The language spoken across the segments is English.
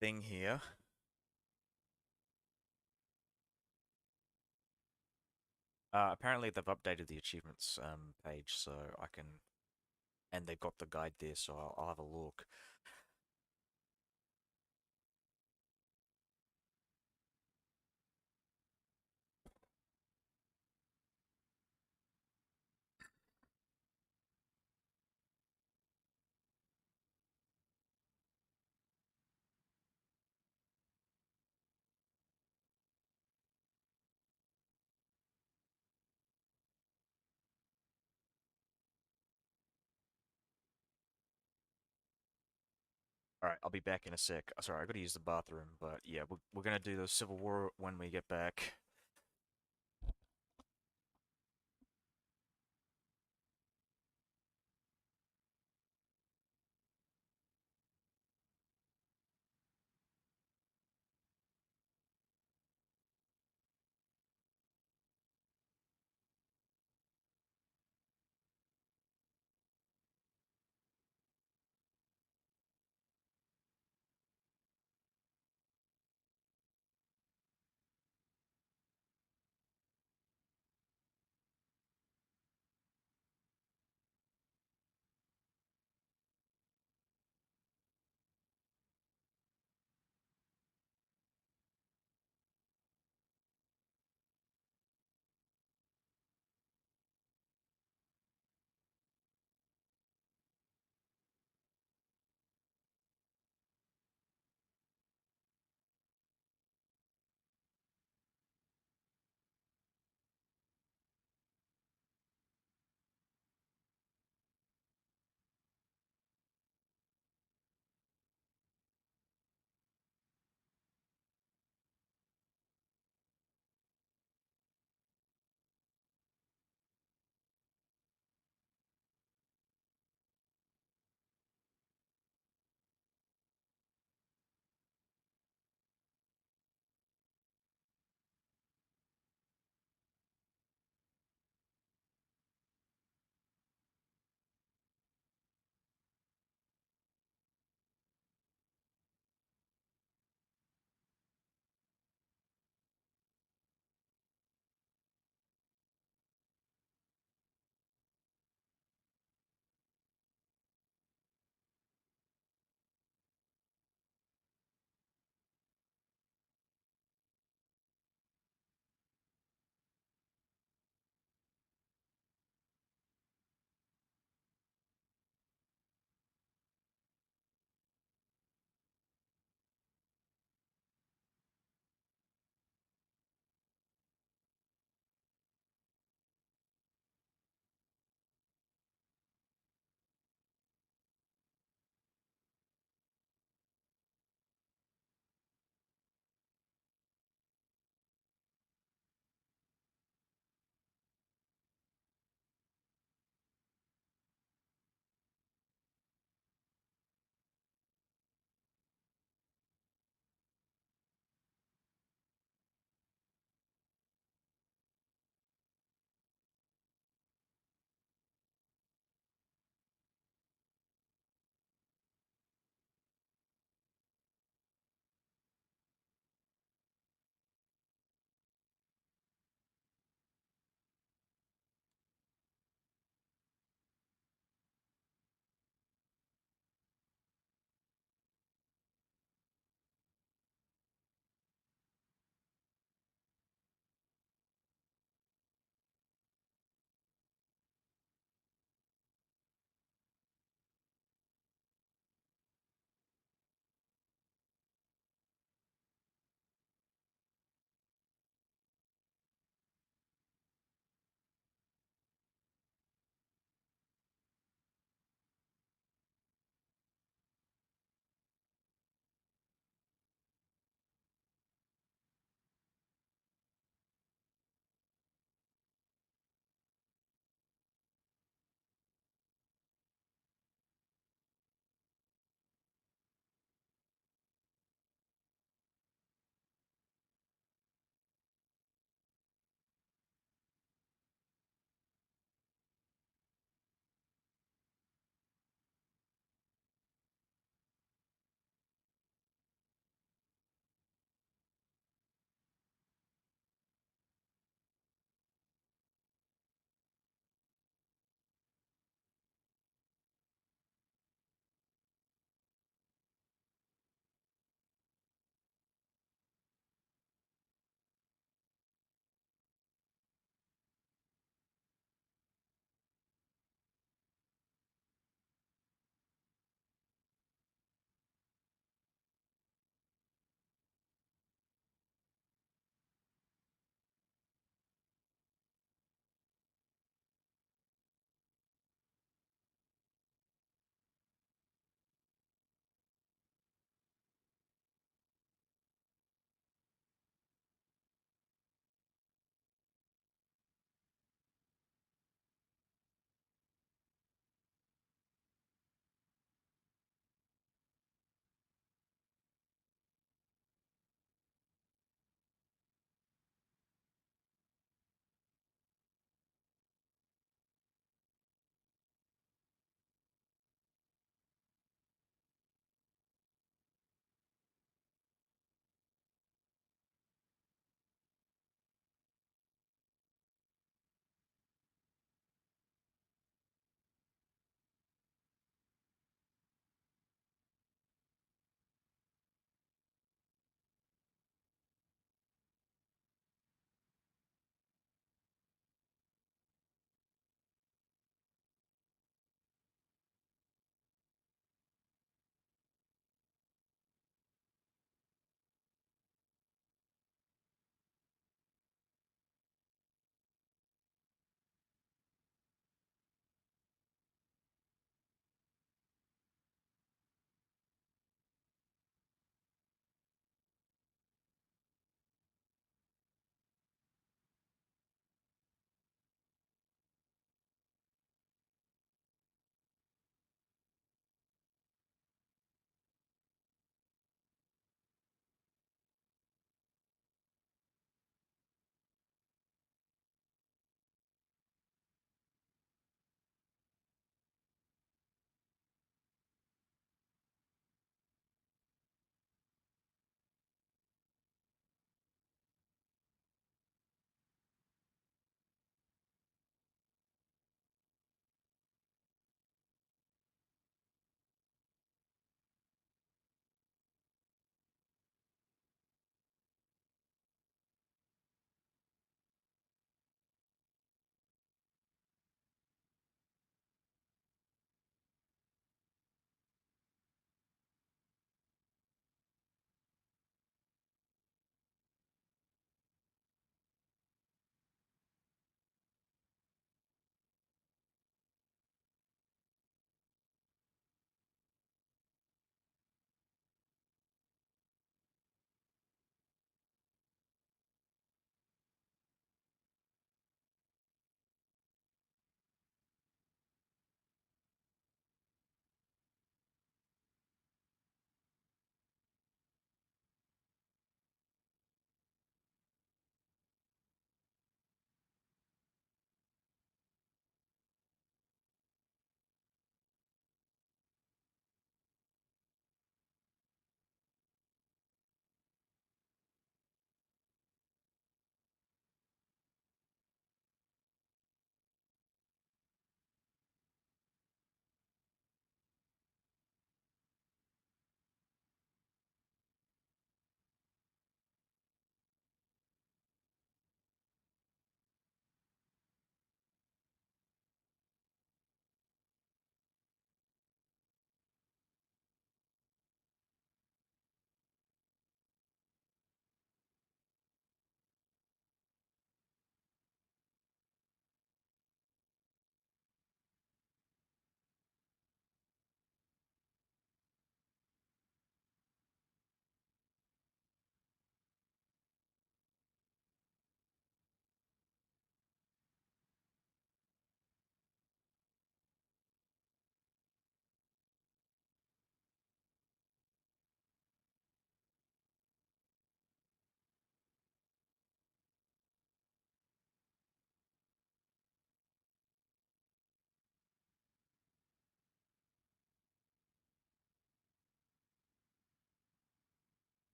thing here. Apparently they've updated the achievements page, so I can, and they've got the guide there, so I'll have a look. All right, I'll be back in a sec. Sorry, I gotta use the bathroom, but yeah, we're gonna do the Civil War when we get back.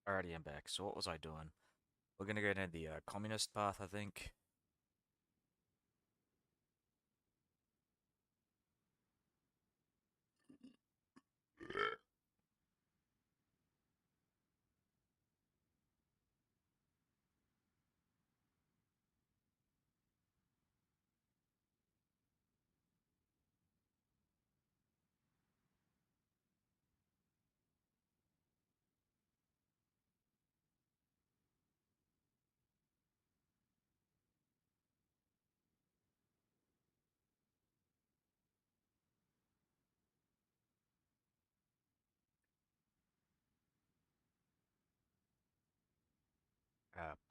Alrighty, I'm back. So what was I doing? We're gonna go down the communist path, I think.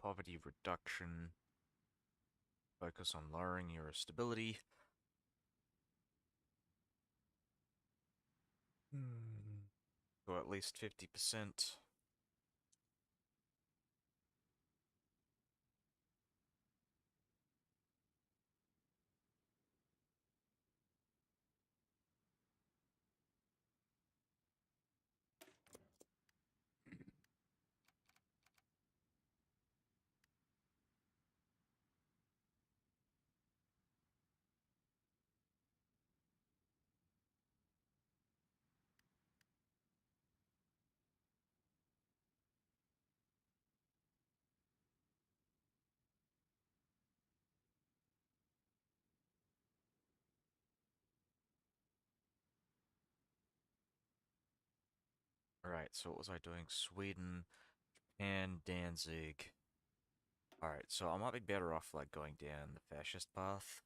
Poverty reduction, focus on lowering your stability. To at least 50%. Alright, so what was I doing? Sweden and Danzig. Alright, so I might be better off like going down the fascist path.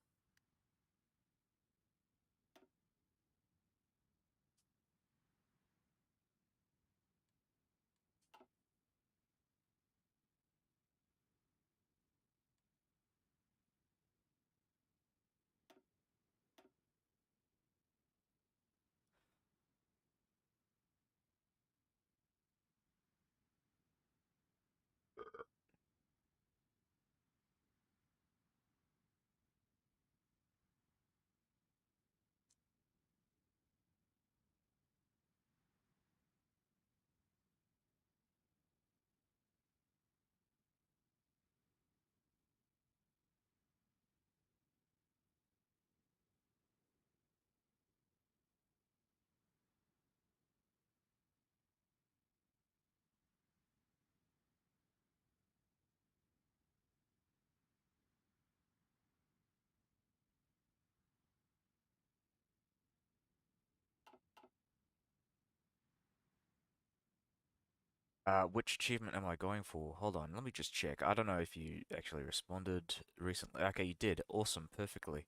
Which achievement am I going for? Hold on, let me just check. I don't know if you actually responded recently. Okay, you did. Awesome, perfectly.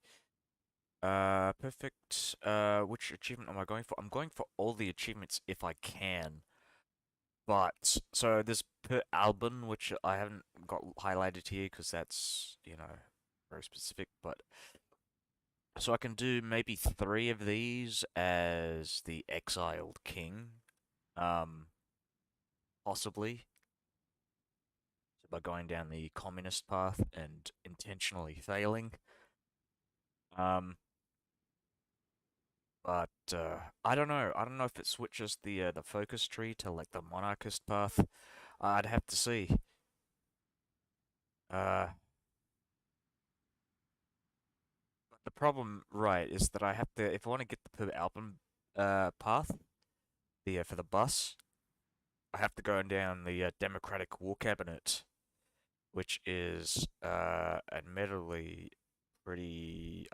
Perfect. Which achievement am I going for? I'm going for all the achievements if I can. But, so there's per album, which I haven't got highlighted here because that's, very specific, but so I can do maybe 3 of these as the exiled king. Um, Possibly. So by going down the communist path and intentionally failing. Um, but I don't know. I don't know if it switches the focus tree to like the monarchist path. I'd have to see. Uh, but the problem, right, is that I have to if I want to get the per album path, the for the bus, I have to go down the Democratic War Cabinet, which is admittedly pretty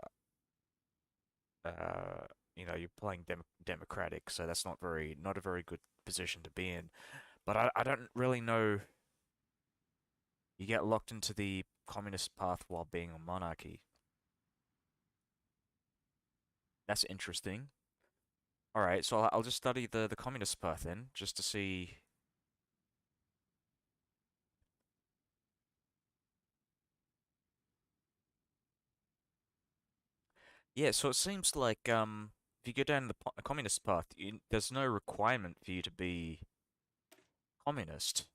uh, you're playing Democratic, so that's not a very good position to be in. But I don't really know. You get locked into the communist path while being a monarchy. That's interesting. All right, so I'll just study the communist path then, just to see. Yeah, so it seems like if you go down the communist path, there's no requirement for you to be communist.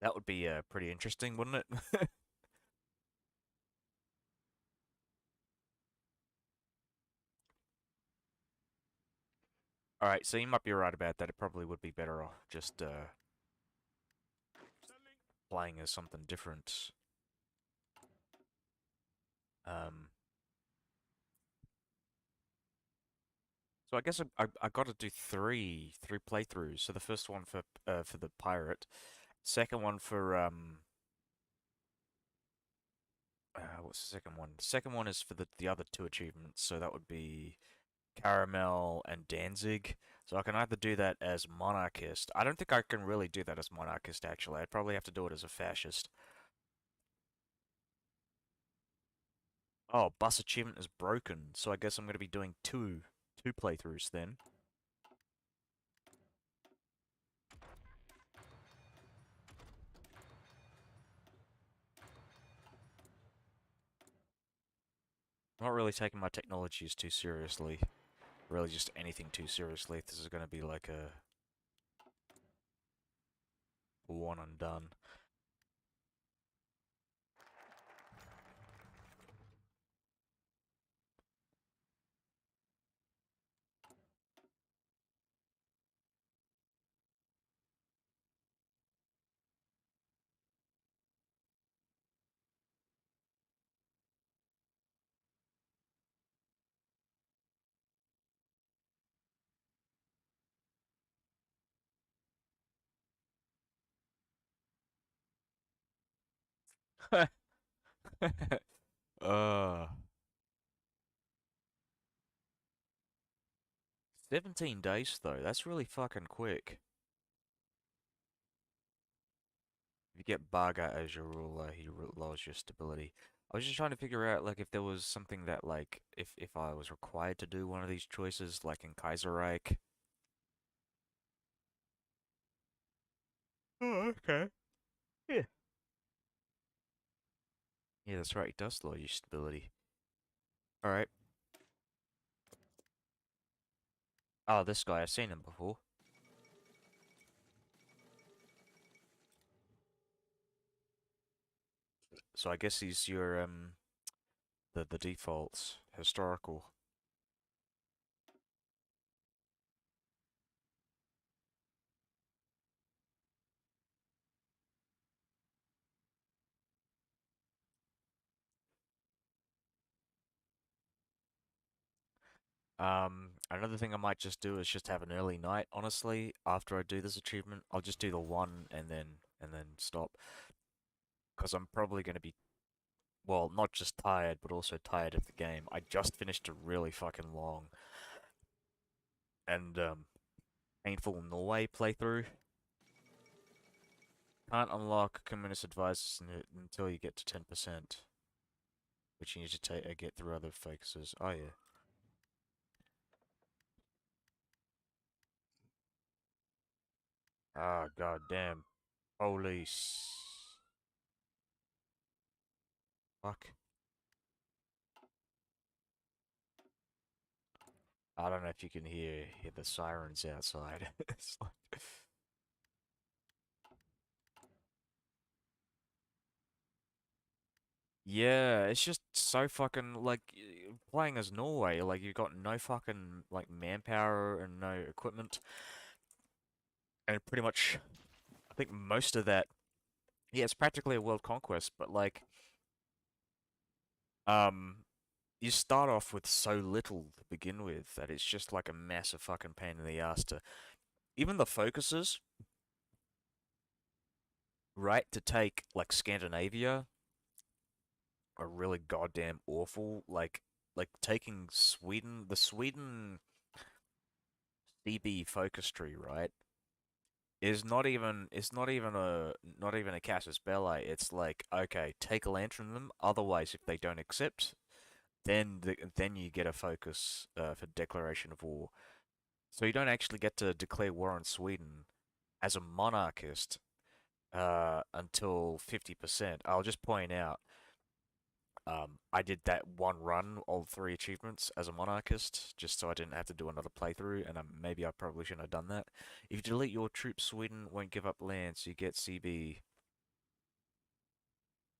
That would be pretty interesting, wouldn't it? Alright, so you might be right about that. It probably would be better off just playing as something different. Um, so I guess I got to do three playthroughs. So the first one for the pirate, second one for what's the second one? The second one is for the other two achievements. So that would be Caramel and Danzig. So I can either do that as monarchist. I don't think I can really do that as monarchist actually. I'd probably have to do it as a fascist. Oh, bus achievement is broken, so I guess I'm going to be doing two playthroughs then. I'm not really taking my technologies too seriously. Really just anything too seriously. If this is going to be like a one and done. uh 17 days though. That's really fucking quick. If you get Baga as your ruler, he lowers your stability. I was just trying to figure out like if there was something that like if I was required to do one of these choices like in Kaiserreich. Oh, okay. Yeah. Yeah, that's right. It does lower your stability. All right. Oh, this guy. I've seen him before. So I guess he's your the defaults historical. Another thing I might just do is just have an early night. Honestly, after I do this achievement, I'll just do the one and then stop because I'm probably going to be well, not just tired, but also tired of the game. I just finished a really fucking long and painful Norway playthrough. Can't unlock communist advice until you get to 10%, which you need to get through other focuses. Oh yeah. Ah, god damn. Police. Fuck. I don't know if you can hear the sirens outside. It's like... Yeah, it's just so fucking like playing as Norway, like you got no fucking like manpower and no equipment, and pretty much I think most of that, yeah, it's practically a world conquest, but like um you start off with so little to begin with that it's just like a massive fucking pain in the ass to even the focuses, right, to take like Scandinavia are really goddamn awful. Like taking Sweden, the Sweden CB focus tree, right, is not even a casus belli. It's like okay, take a land from them. Otherwise, if they don't accept, then you get a focus for declaration of war. So you don't actually get to declare war on Sweden as a monarchist until 50%. I'll just point out, I did that one run, all three achievements as a monarchist, just so I didn't have to do another playthrough, and maybe I probably shouldn't have done that. If you delete your troops, Sweden won't give up land, so you get CB.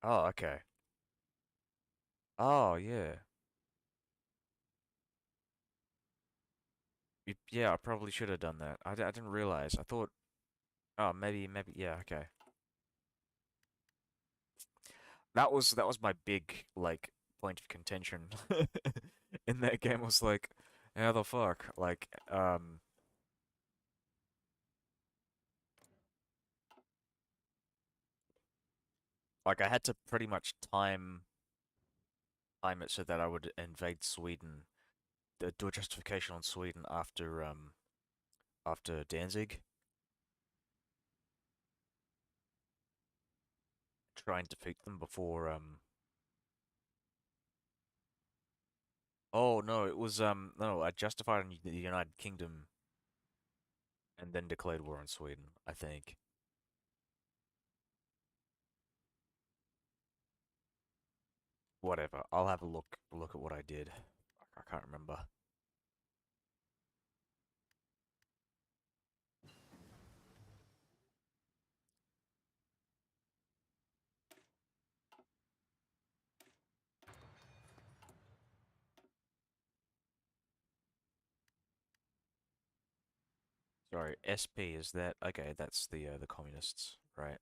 Oh, okay. Oh, yeah. Yeah, I probably should have done that. I didn't realize. I thought, oh, maybe, yeah, okay. That was my big, like, point of contention in that game was like, how the fuck? Like I had to pretty much time it so that I would invade Sweden, do a justification on Sweden after Danzig, try and defeat them before oh no, it was no, I justified in the United Kingdom and then declared war on Sweden, I think. Whatever. I'll have a look at what I did. I can't remember. Sorry, SP is that okay, that's the communists, right?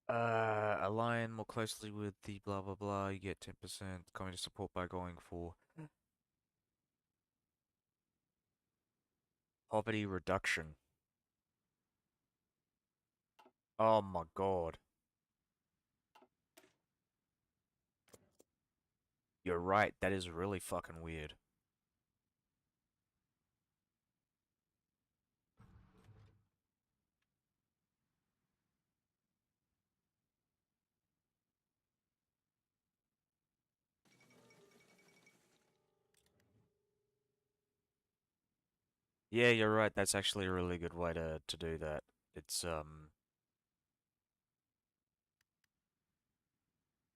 Align more closely with the blah blah blah, you get 10% communist support by going for poverty reduction. Oh my god. You're right, that is really fucking weird. Yeah, you're right, that's actually a really good way to do that. It's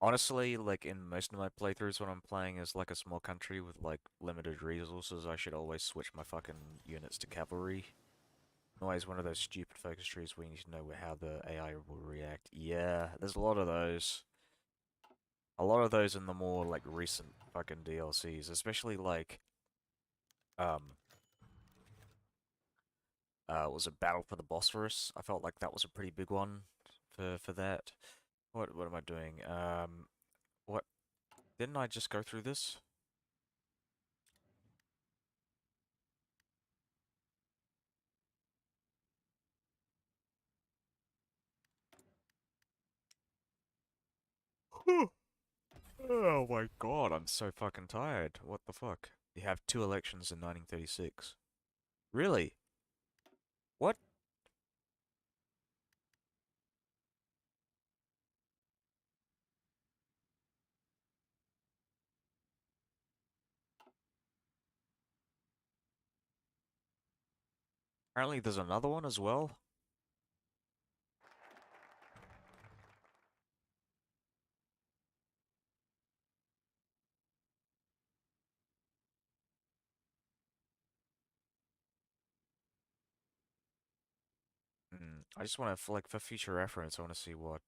honestly, like in most of my playthroughs when I'm playing as like a small country with like limited resources, I should always switch my fucking units to cavalry. Always one of those stupid focus trees where you need to know how the AI will react. Yeah, there's a lot of those. A lot of those in the more like recent fucking DLCs, especially like um was it Battle for the Bosphorus? I felt like that was a pretty big one for that. What am I doing? What didn't I just go through this? Oh my god, I'm so fucking tired. What the fuck? You have two elections in 1936. Really? What? Apparently there's another one as well. I just want to, like, for future reference, I want to see what,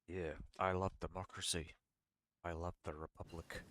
yeah, I love democracy. I love the republic.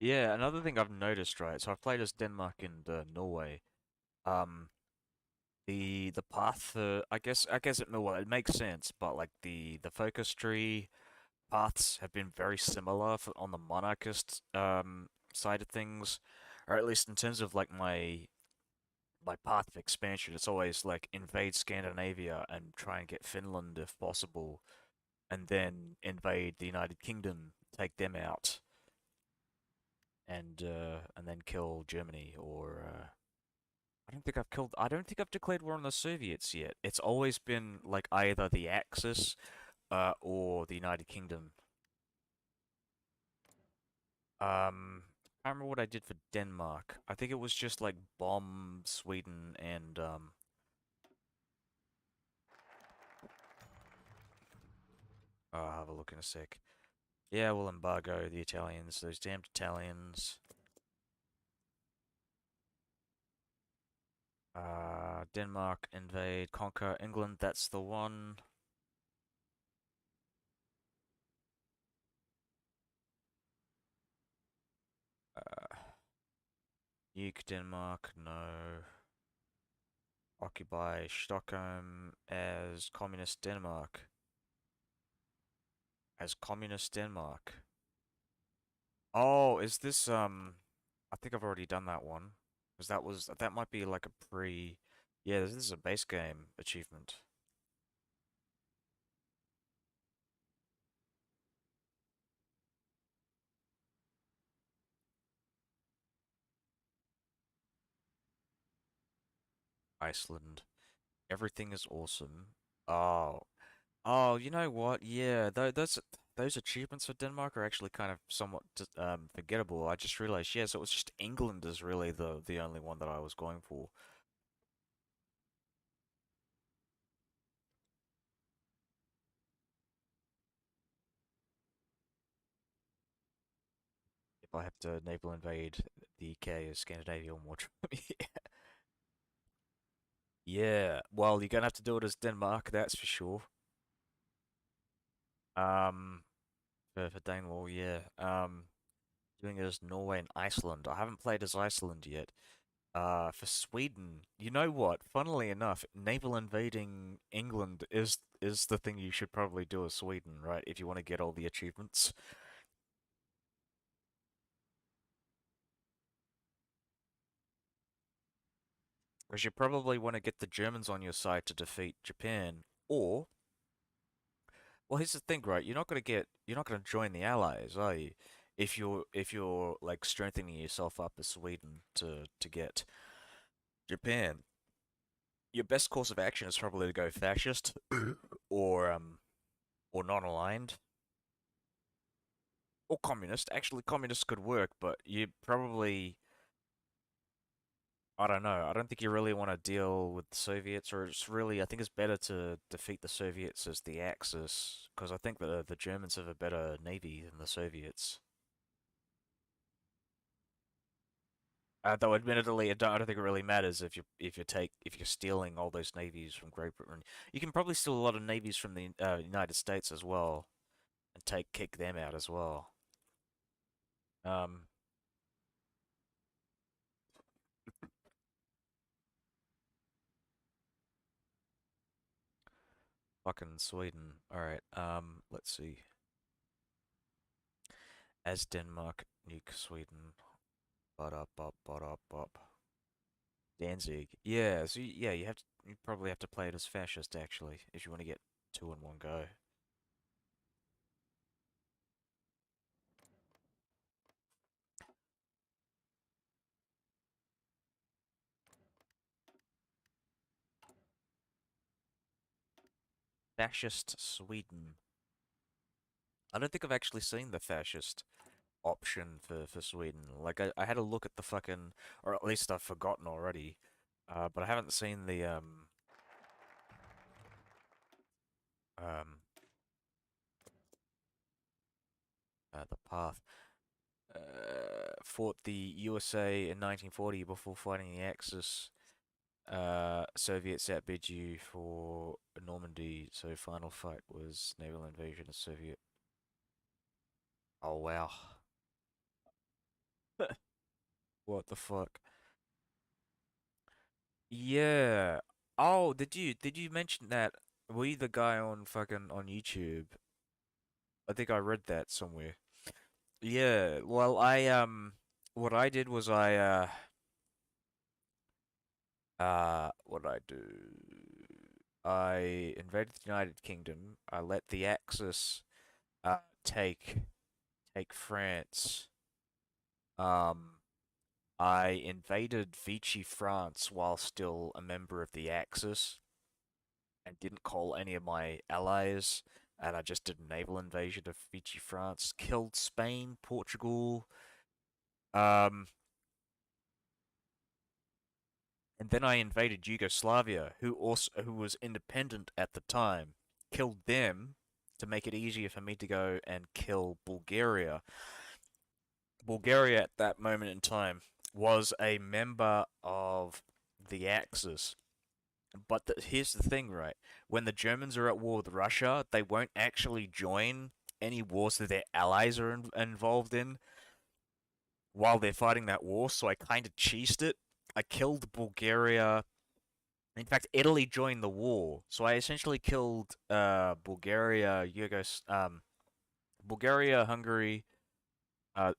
Yeah, another thing I've noticed, right? So I've played as Denmark and Norway. Um, the path, I guess at Norway it makes sense, but like the focus tree paths have been very similar on the monarchist side of things, or at least in terms of like my path of expansion. It's always like invade Scandinavia and try and get Finland if possible, and then invade the United Kingdom, take them out, and then kill Germany or I don't think I've declared war on the Soviets yet. It's always been like either the Axis or the United Kingdom. I can't remember what I did for Denmark. I think it was just like bomb Sweden and I'll have a look in a sec. Yeah, we'll embargo the Italians, those damned Italians. Denmark invade, conquer England, that's the one. Uh, Nuke Denmark, no. Occupy Stockholm as Communist Denmark. As Communist Denmark. Oh, is this I think I've already done that one. Because that might be like a pre yeah, this is a base game achievement. Iceland. Everything is awesome. Oh. Oh, you know what? Yeah, those achievements for Denmark are actually kind of somewhat forgettable. I just realized, yeah, so it was just England is really the only one that I was going for. If I have to naval invade the UK or Scandinavia or more. Yeah, well, you're gonna have to do it as Denmark, that's for sure. Um, for Danelaw, yeah. Doing it as Norway and Iceland. I haven't played as Iceland yet. For Sweden, you know what? Funnily enough, naval invading England is the thing you should probably do as Sweden, right? If you want to get all the achievements, because you probably want to get the Germans on your side to defeat Japan, or well, here's the thing, right? You're not gonna join the Allies, are you? If you're like strengthening yourself up as Sweden to get Japan, your best course of action is probably to go fascist or non-aligned or communist. Actually, communist could work, but you probably I don't know. I don't think you really want to deal with the Soviets, or it's really I think it's better to defeat the Soviets as the Axis because I think the Germans have a better navy than the Soviets. Though admittedly, I don't think it really matters if you're stealing all those navies from Great Britain. You can probably steal a lot of navies from the United States as well, and kick them out as well. Um, fucking Sweden. All right. Let's see. As Denmark, nuke Sweden. But up. Danzig. Yeah. So yeah, you probably have to play it as fascist actually if you want to get two in one go. Fascist Sweden. I don't think I've actually seen the fascist option for Sweden. Like I had a look at the fucking, or at least I've forgotten already. But I haven't seen um the path. Fought the USA in 1940 before fighting the Axis. Soviets outbid you for Normandy, so final fight was naval invasion of Soviet. Oh wow. What the fuck? Yeah. Oh, did you mention that? Were you the guy on fucking on YouTube? I think I read that somewhere. Yeah. Well, what I did was what did I do? I invaded the United Kingdom. I let the Axis uh take take France. Um, I invaded Vichy France while still a member of the Axis and didn't call any of my allies. And I just did a naval invasion of Vichy France, killed Spain, Portugal, um, and then I invaded Yugoslavia, who was independent at the time, killed them to make it easier for me to go and kill Bulgaria. Bulgaria at that moment in time was a member of the Axis. But here's the thing, right? When the Germans are at war with Russia, they won't actually join any wars that their allies are involved in while they're fighting that war. So I kind of cheesed it. I killed Bulgaria. In fact, Italy joined the war, so I essentially killed Bulgaria, Hungary, uh,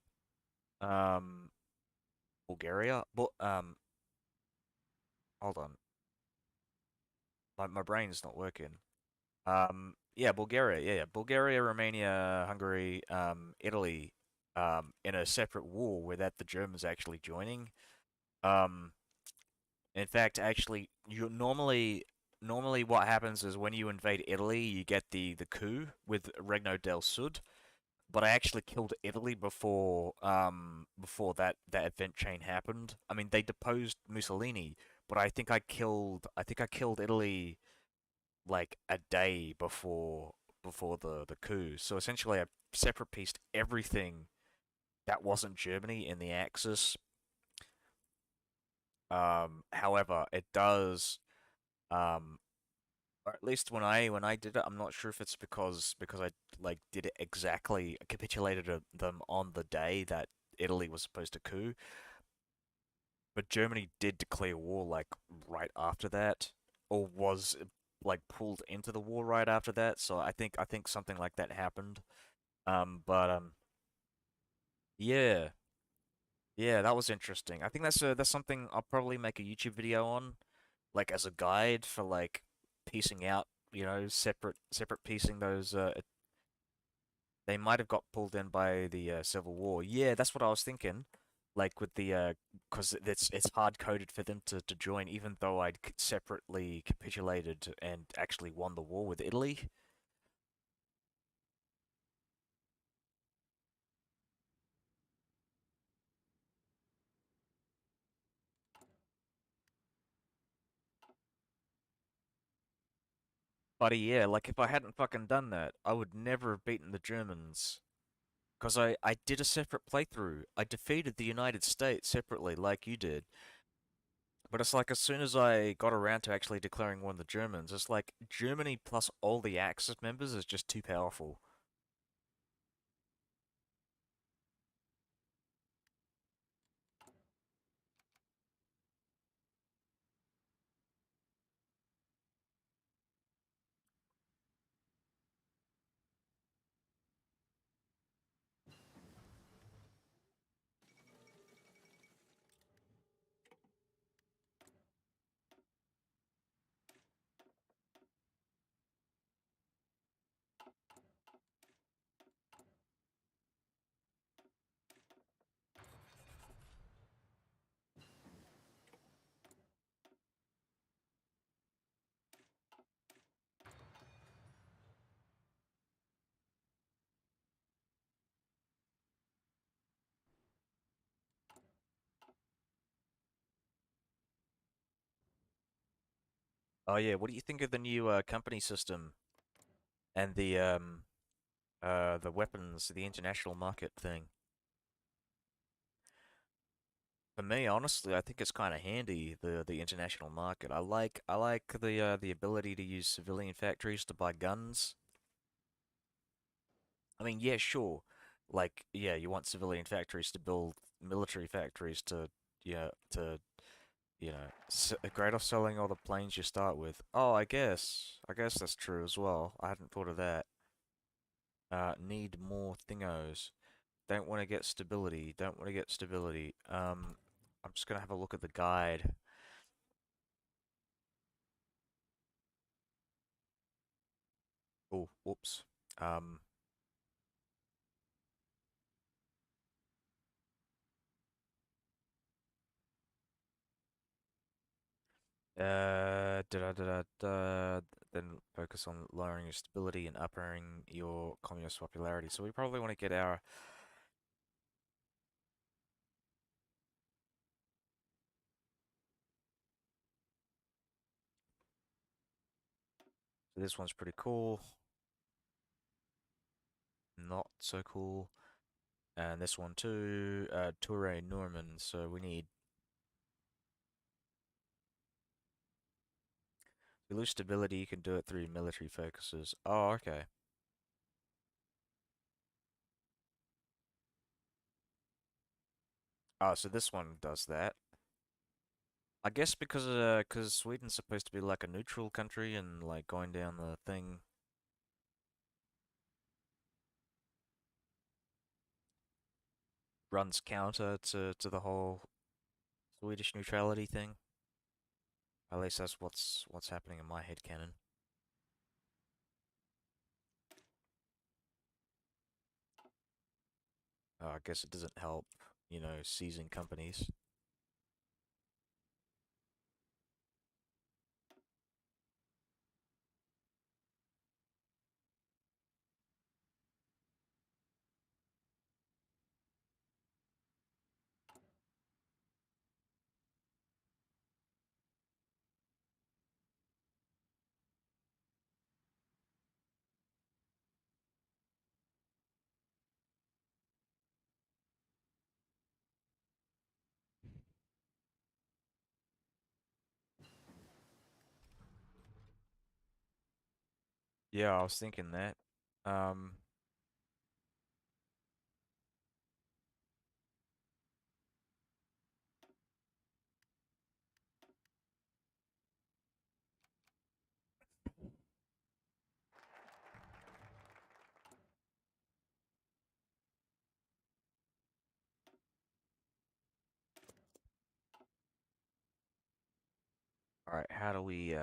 um, Bulgaria. But hold on, my brain's not working. Yeah, Bulgaria. Yeah, Bulgaria, Romania, Hungary, Italy, in a separate war without the Germans actually joining. Um, in fact, actually, you normally what happens is when you invade Italy, you get the coup with Regno del Sud. But I actually killed Italy before that event chain happened. I mean, they deposed Mussolini, but I think I killed Italy like a day before the coup. So essentially, I separate pieced everything that wasn't Germany in the Axis. However, it does, um, or at least when I did it, I'm not sure if it's because I like did it exactly, capitulated them on the day that Italy was supposed to coup, but Germany did declare war like right after that, or was like pulled into the war right after that. So I think something like that happened. But yeah, yeah, that was interesting. I think that's something I'll probably make a YouTube video on, like as a guide for like piecing out, separate piecing those. They might have got pulled in by the Civil War. Yeah, that's what I was thinking. Like with the because it's hard coded for them to join, even though I'd separately capitulated and actually won the war with Italy. But yeah, like if I hadn't fucking done that, I would never have beaten the Germans. Because I did a separate playthrough. I defeated the United States separately, like you did. But it's like as soon as I got around to actually declaring war on the Germans, it's like Germany plus all the Axis members is just too powerful. Oh yeah, what do you think of the new company system and the weapons, the international market thing? For me, honestly, I think it's kind of handy, the international market. I like the ability to use civilian factories to buy guns. I mean, yeah, sure. Like, yeah, you want civilian factories to build military factories to, yeah, to, great off selling all the planes you start with. Oh, I guess that's true as well. I hadn't thought of that. Need more thingos. Don't want to get stability. Don't want to get stability. I'm just gonna have a look at the guide. Oh, whoops. Um, da da da da. Then focus on lowering your stability and upping your communist popularity. So we probably want to get our. So this one's pretty cool. Not so cool. And this one too. Toure Norman. So we need. If you lose stability, you can do it through military focuses. Oh, okay. Oh, so this one does that. I guess because Sweden's supposed to be like a neutral country and like going down the thing runs counter to the whole Swedish neutrality thing. At least that's what's happening in my head canon. I guess it doesn't help, seizing companies. Yeah, I was thinking that. Um, all right, how do we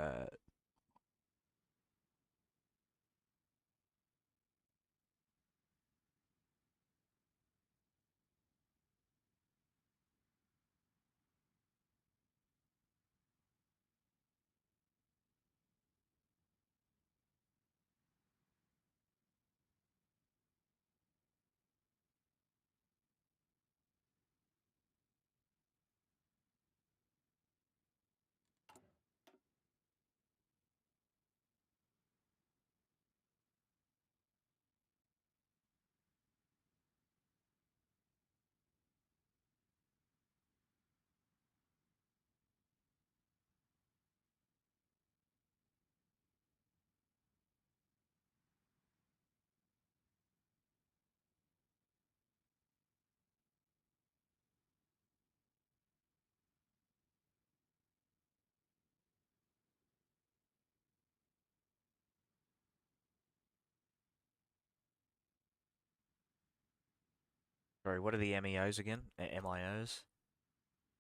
sorry, what are the MEOs again? MIOs?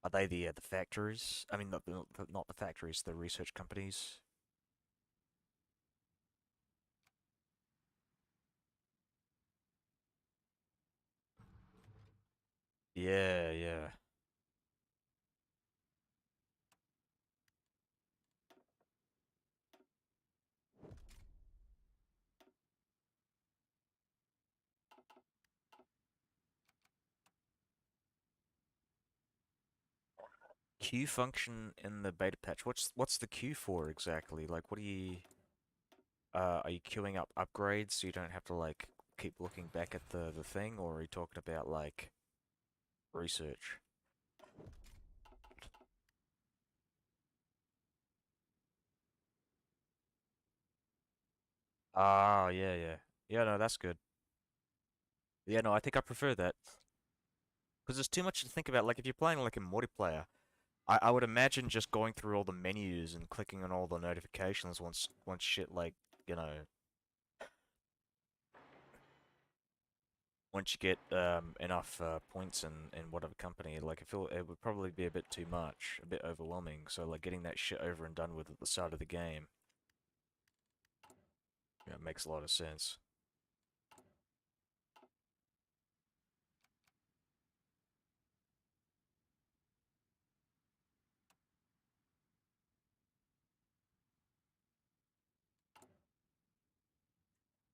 Are they the factories? I mean, not the factories, the research companies. Yeah, yeah. Queue function in the beta patch. What's the queue for exactly? Like, what are you queuing up upgrades so you don't have to like keep looking back at the thing, or are you talking about like research? Ah, yeah, yeah. Yeah, no, that's good. Yeah, no, I think I prefer that. Because there's too much to think about. Like if you're playing like in multiplayer, I would imagine just going through all the menus and clicking on all the notifications once shit like, you know, once you get enough points in whatever company, like I feel it would probably be a bit too much, a bit overwhelming. So like getting that shit over and done with at the start of the game, makes a lot of sense.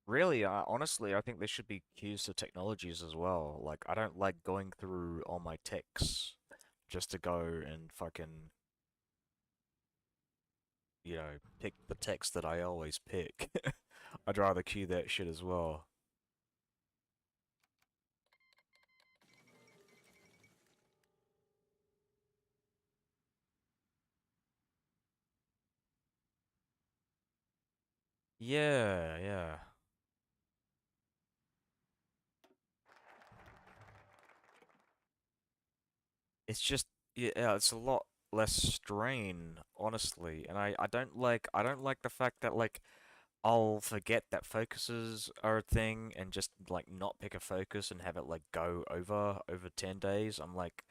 Really, honestly, I think there should be queues to technologies as well. Like, I don't like going through all my techs just to go and fucking, pick the techs that I always pick. I'd rather queue that shit as well. Yeah, yeah. It's just, yeah, it's a lot less strain, honestly. And I don't like the fact that like I'll forget that focuses are a thing and just like not pick a focus and have it like go over 10 days. I'm like,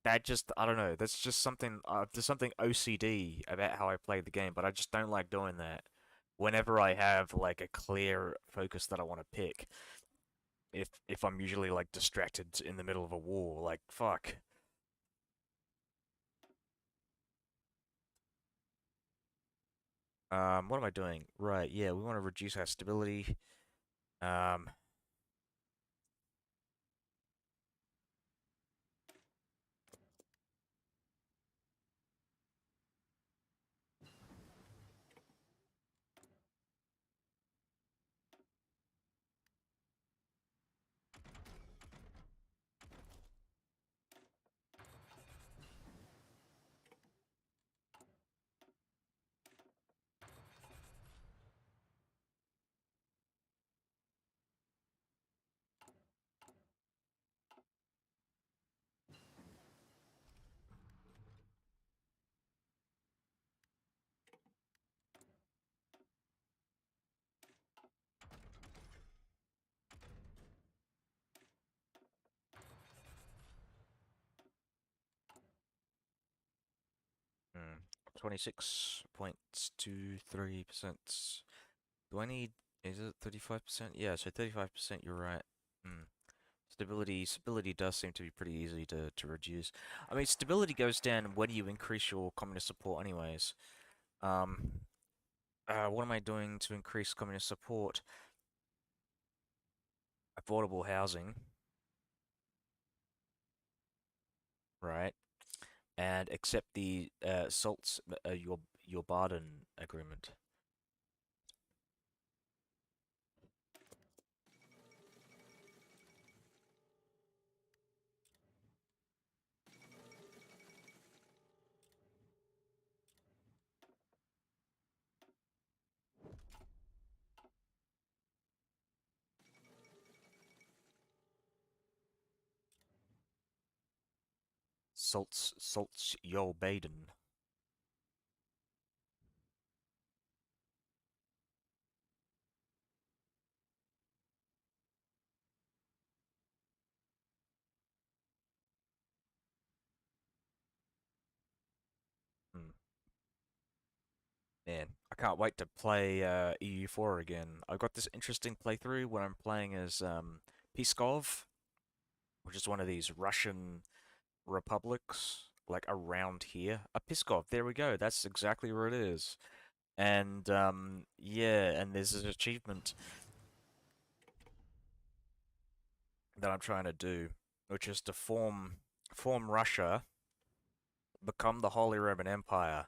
that just, I don't know, that's just something, there's something OCD about how I play the game, but I just don't like doing that whenever I have like a clear focus that I want to pick. If I'm usually like distracted in the middle of a war, like fuck. What am I doing? Right, yeah, we want to reduce our stability. Um, hmm, 26.23%. Do I need, is it 35%? Yeah, so 35%, you're right. Hmm. Stability does seem to be pretty easy to reduce. I mean, stability goes down when you increase your communist support anyways. Um, what am I doing to increase communist support? Affordable housing, right? And accept the Salts your Barden agreement. Salts your Baden. Hmm. Man, I can't wait to play EU4 again. I've got this interesting playthrough when I'm playing as Pskov, which is one of these Russian republics, like around here. Pskov, there we go. That's exactly where it is. And yeah, and there's an achievement that I'm trying to do, which is to form Russia, become the Holy Roman Empire,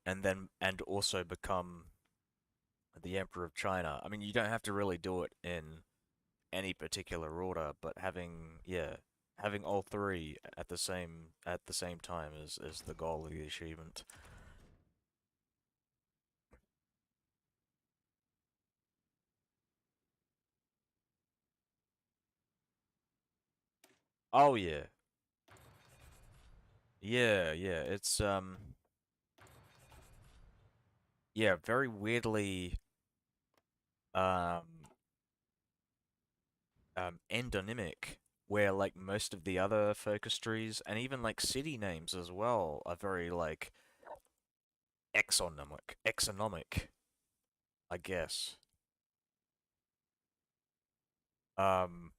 and also become the Emperor of China. I mean, you don't have to really do it in any particular order, but having all three at the same time is the goal of the achievement. Oh yeah. Yeah, yeah. It's yeah, very weirdly um endonymic, where like most of the other focus trees and even like city names as well are very like exonomic, I guess.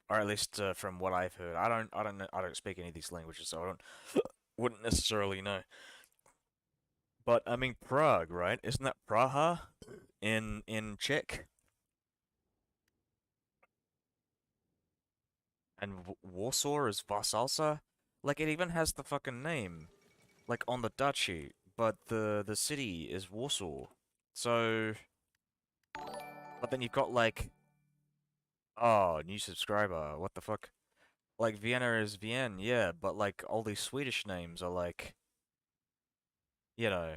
Or at least from what I've heard. I don't speak any of these languages, so I don't wouldn't necessarily know. But I mean Prague, right? Isn't that Praha in Czech? And Warsaw is Varsalsa? Like it even has the fucking name, like on the duchy, but the city is Warsaw. So, but then you've got like, oh, new subscriber, what the fuck? Like Vienna is Vienne, yeah, but like all these Swedish names are like, you know,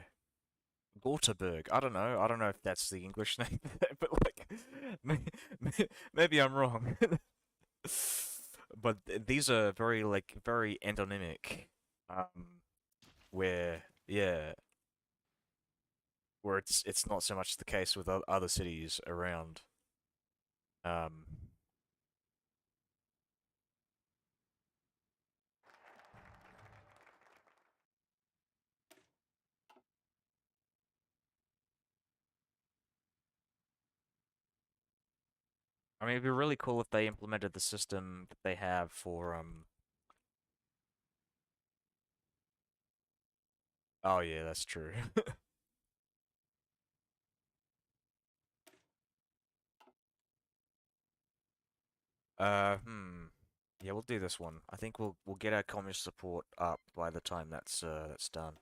Gothenburg. I don't know if that's the English name, but like, maybe I'm wrong. But these are very like very endonymic, um, where yeah, where it's not so much the case with other cities around. Um, I mean, it'd be really cool if they implemented the system that they have for Oh yeah, that's true. Hmm. Yeah, we'll do this one. I think we'll get our communist support up by the time that's done.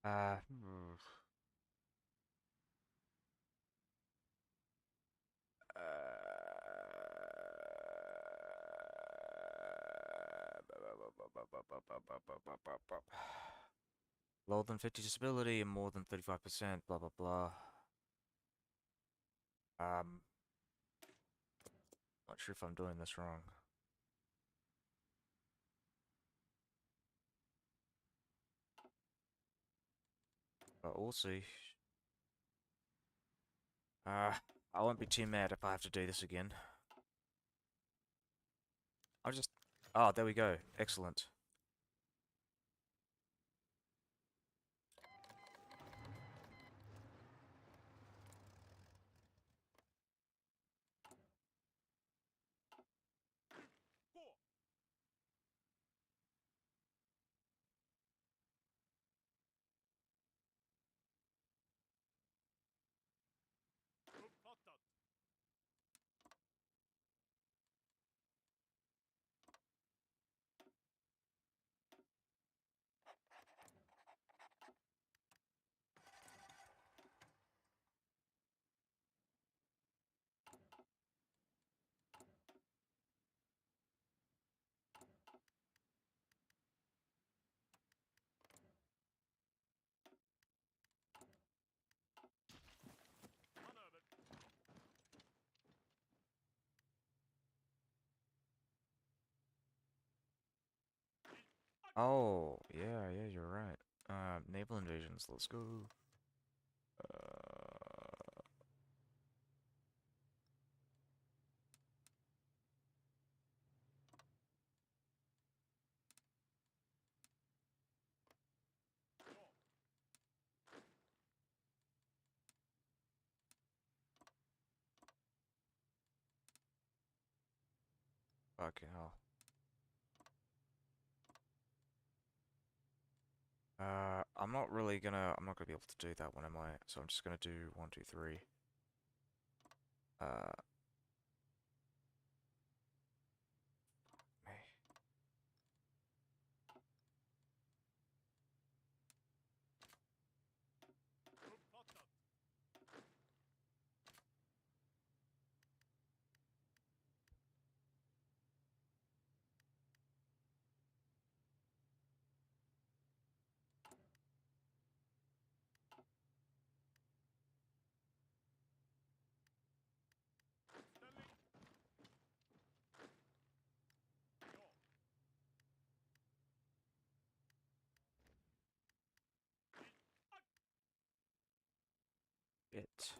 Hmm. Lower than 50 disability and more than 35%, blah blah blah. Um, not sure if I'm doing this wrong, but we'll see. Uh, I won't be too mad if I have to do this again. I'll just... Oh, there we go. Excellent. Oh, yeah, yeah, you're right. Naval invasions, let's go. Fucking hell. I'm not gonna be able to do that one, am I? So I'm just gonna do one, two, three. Uh, me. It.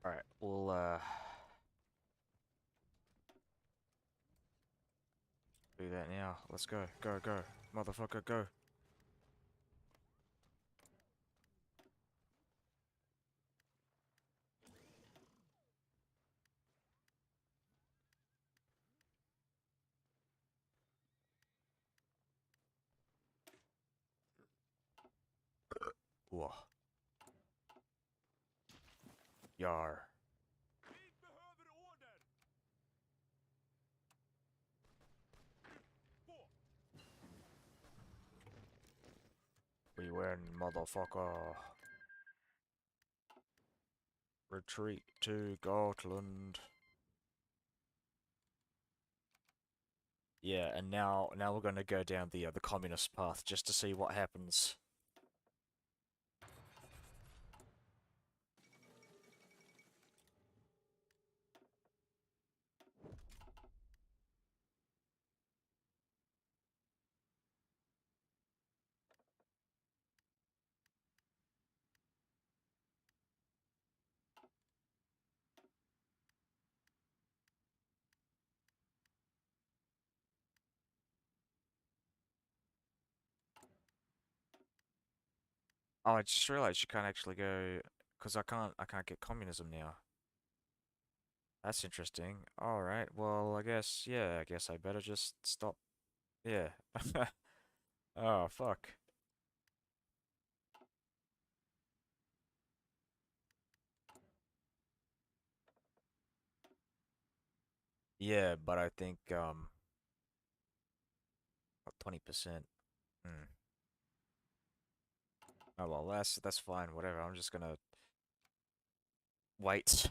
Alright, we'll, do that now. Let's go. Go, go. Motherfucker, go. Whoa. Yar. We win, motherfucker. Retreat to Gotland. Yeah, and now we're gonna go down the communist path just to see what happens. Oh, I just realized you can't actually go because I can't get communism now. That's interesting. All right. Well, I guess yeah. I guess I better just stop. Yeah. Oh, fuck. Yeah, but I think 20%. Hmm. Oh well, that's fine. Whatever. I'm just gonna wait.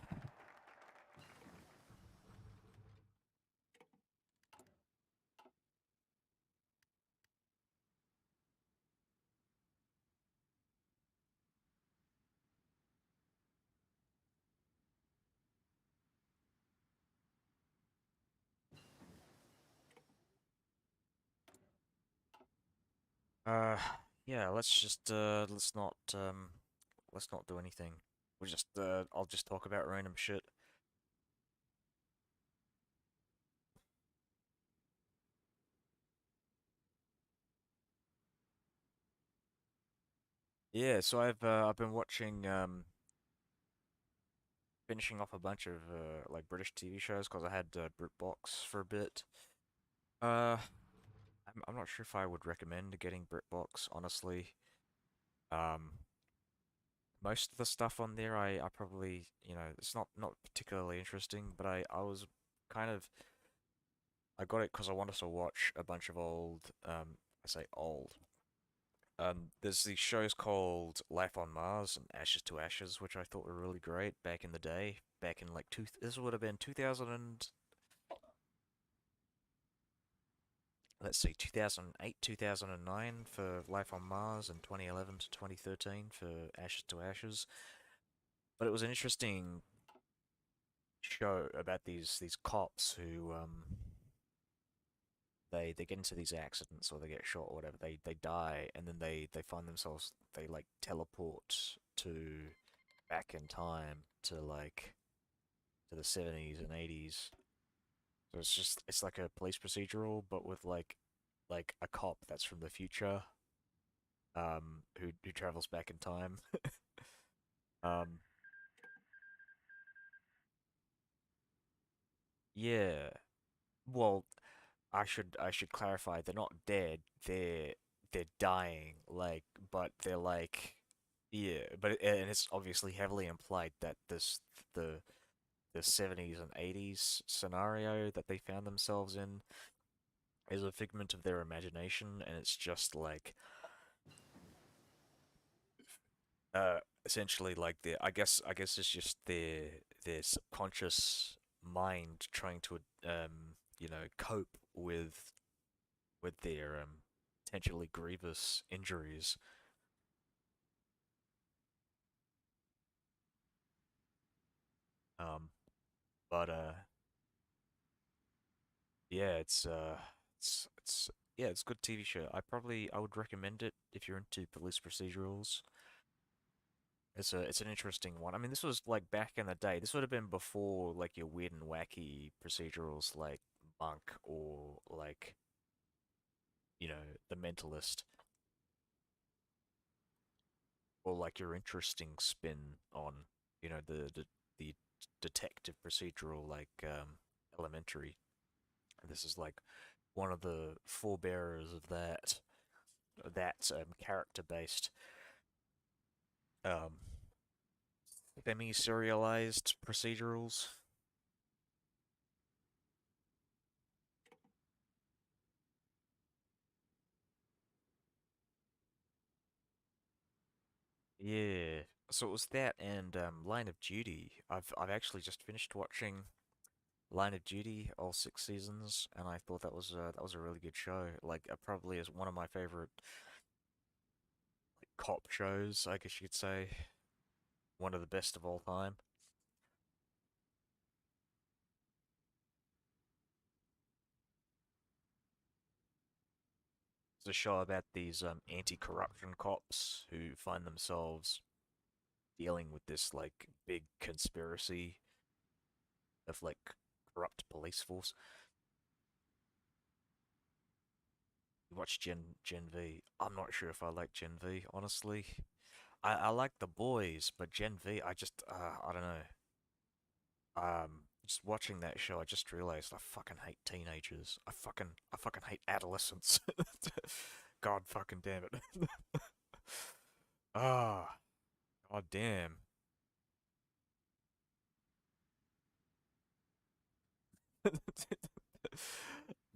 Uh, yeah. Let's not do anything. I'll just talk about random shit. Yeah. So I've been watching finishing off a bunch of like British TV shows because I had BritBox for a bit. Uh, I'm not sure if I would recommend getting BritBox, honestly. Um, Most of the stuff on there, I probably, it's not particularly interesting, but I was kind of, I got it because I wanted to watch a bunch of old, I say old. There's these shows called Life on Mars and Ashes to Ashes, which I thought were really great back in the day. Back in like this would have been 2000 and let's see, 2008, 2009 for Life on Mars, and 2011 to 2013 for Ashes to Ashes. But it was an interesting show about these cops who they get into these accidents or they get shot or whatever. They die and then they find themselves they like teleport to back in time to like to the 70s and 80s. So it's like a police procedural but with like a cop that's from the future who travels back in time. Um yeah. Well, I should clarify they're not dead. They're dying but they're like yeah, and it's obviously heavily implied that the 70s and 80s scenario that they found themselves in is a figment of their imagination and it's just like essentially like I guess it's just their subconscious mind trying to cope with their potentially grievous injuries. Um, but yeah, it's yeah, it's a good TV show. I would recommend it if you're into police procedurals. It's an interesting one. I mean, this was like back in the day. This would have been before like your weird and wacky procedurals like Monk or like The Mentalist or like your interesting spin on the detective procedural like Elementary. And this is like one of the forebearers of that character-based um, semi-serialized procedurals. Yeah. So it was that and Line of Duty. I've actually just finished watching Line of Duty all 6 seasons, and I thought that was a really good show. Like, probably is one of my favorite cop shows, I guess you could say. One of the best of all time. It's a show about these anti-corruption cops who find themselves dealing with this like big conspiracy of like corrupt police force. You watch Gen V. I'm not sure if I like Gen V, honestly. I like The Boys, but Gen V, I don't know. Just watching that show, I just realized I fucking hate teenagers. I fucking hate adolescents. God fucking damn it. Ah, god damn.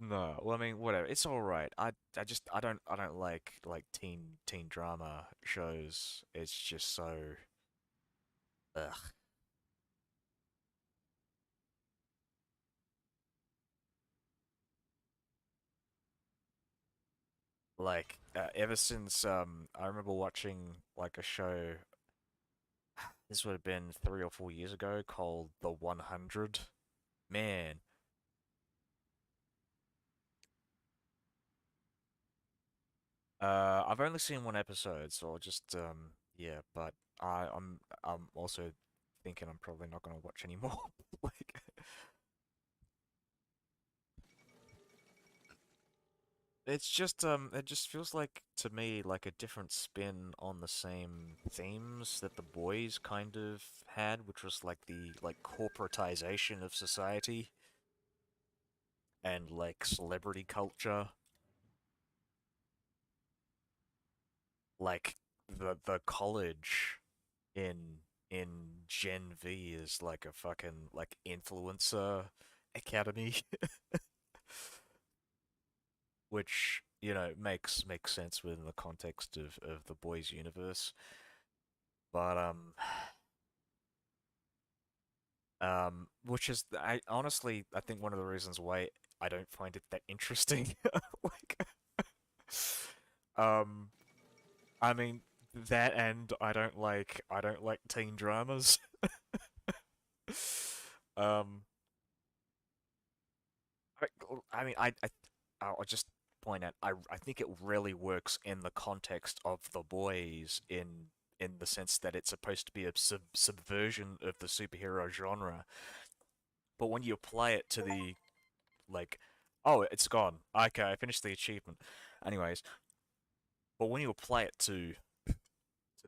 No, well, I mean, whatever. It's all right. I don't like teen drama shows. It's just so ugh. Like ever since I remember watching like a show. This would have been 3 or 4 years ago called The 100. Man, I've only seen one episode, so I'll just yeah, but I'm also thinking I'm probably not gonna watch anymore. Like it's just it just feels like to me like a different spin on the same themes that the boys kind of had, which was like the like corporatization of society and like celebrity culture. Like the college in Gen V is like a fucking like influencer academy, which makes sense within the context of the boys' universe. But which is I honestly I think one of the reasons why I don't find it that interesting. Like, um, I mean that, and I don't like teen dramas. Um, I, I mean, I'll just point out, I think it really works in the context of The Boys in the sense that it's supposed to be a subversion of the superhero genre, but when you apply it to the like, oh, it's gone. Okay, I finished the achievement. Anyways, but when you apply it to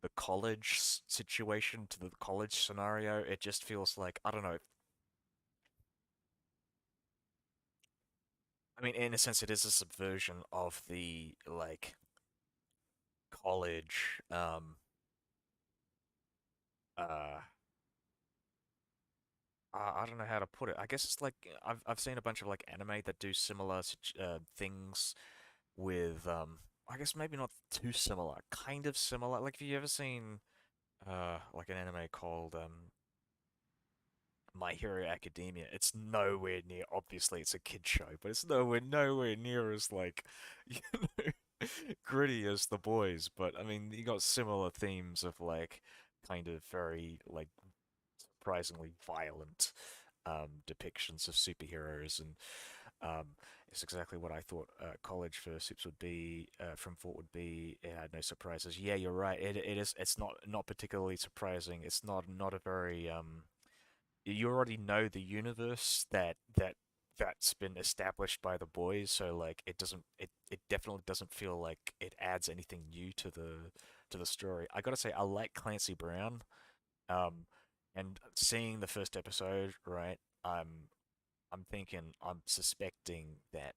the college situation, to the college scenario, it just feels like I don't know. I mean, in a sense, it is a subversion of the like college uh I don't know how to put it. I guess it's like I've seen a bunch of like anime that do similar things with I guess maybe not too similar, kind of similar. Like have you ever seen like an anime called My Hero Academia? It's nowhere near, obviously it's a kid show, but it's nowhere near as like you gritty as The Boys, but I mean you got similar themes of like kind of very like surprisingly violent depictions of superheroes, and um, it's exactly what I thought college for Supes would be. From Fort would be. It had no surprises. Yeah, you're right. It is. It's not particularly surprising. It's not a very you already know the universe that's been established by the boys, so like it definitely doesn't feel like it adds anything new to the story. I gotta say, I like Clancy Brown. Um, and seeing the first episode, right, I'm suspecting that